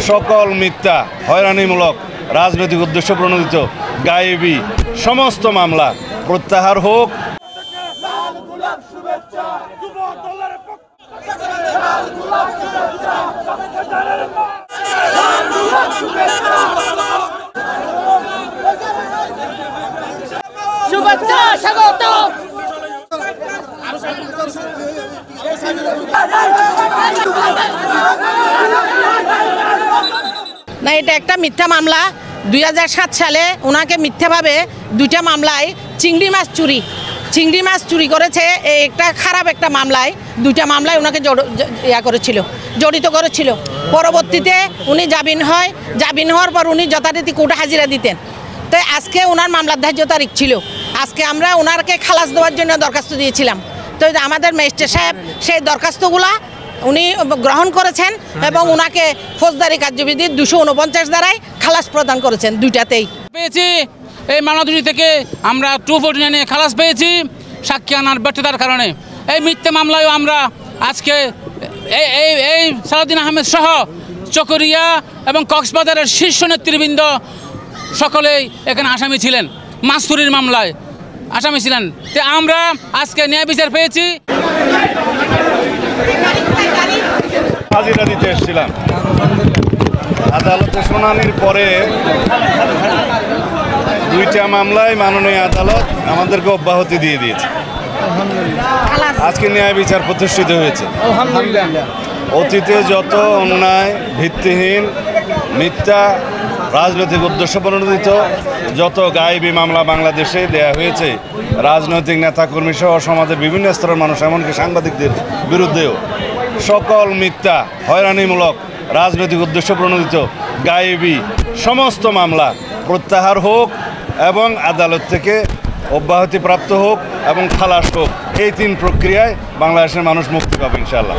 সকল মিথ্যা, হয়রানিমূলক, রাজনৈতিক উদ্দেশ্য প্রণোদিত, গায়েবী সমস্ত মামলা প্রত্যাহার হোক। শুভেচ্ছা স্বাগত। না, এটা একটা মিথ্যা মামলা। 2007 সালে ওনাকে মিথ্যাভাবে দুইটা মামলায় চিংড়ি মাছ চুরি করেছে, একটা খারাপ একটা মামলায়, দুইটা মামলায় ওনাকে জড়িত করেছিল। পরবর্তীতে উনি জামিন হওয়ার পর উনি যথারীতি কোর্টে হাজিরা দিতেন। তো আজকে ওনার মামলার ধার্য তারিখ ছিল। আজকে আমরা ওনাকে খালাস দেওয়ার জন্য দরখাস্ত দিয়েছিলাম। তো আমাদের ম্যাজিস্ট্রেট সাহেব সেই দরখাস্তগুলা উনি গ্রহণ করেছেন এবং ওনাকে ফৌজদারি কার্যবিধির 249 ধারায় খালাস প্রদান করেছেন দুইটাতেই। পেয়েছি এই মামলা দুটি থেকে আমরা 249 খালাস পেয়েছি সাক্ষী আনার ব্যর্থতার কারণে। এই মিথ্যা মামলায়ও আমরা আজকে এই সালাউদ্দিন আহমেদ সহ চকরিয়া এবং কক্সবাজারের শীর্ষ নেতৃবৃন্দ সকলেই এখানে আসামি ছিলেন, মাসুরির মামলায় আসামি ছিলেন। তো আমরা আজকে ন্যায় বিচার পেয়েছি। হাজিরা দিতে এসেছিলাম, আদালতে শুনানির পরে দুইটা মামলায় মাননীয় আদালত আমাদেরকে অব্যাহতি দিয়ে দিয়েছে। আজকে ন্যায় বিচার প্রতিষ্ঠিত হয়েছে। অতীতে যত অন্যায়, ভিত্তিহীন, মিথ্যা, রাজনৈতিক উদ্দেশ্য প্রণোদিত যত গায়েবী মামলা বাংলাদেশে দেয়া হয়েছে, রাজনৈতিক নেতাকর্মী সহ সমাজের বিভিন্ন স্তরের মানুষ, এমনকি সাংবাদিকদের বিরুদ্ধেও সকল মিথ্যা, হয়রানিমূলক, রাজনৈতিক উদ্দেশ্য প্রণোদিত, গায়েবী সমস্ত মামলা প্রত্যাহার হোক এবং আদালত থেকে অব্যাহতি প্রাপ্ত হোক এবং খালাস হোক। এই 3 প্রক্রিয়ায় বাংলাদেশের মানুষ মুক্তি পাবে ইনশাআল্লাহ।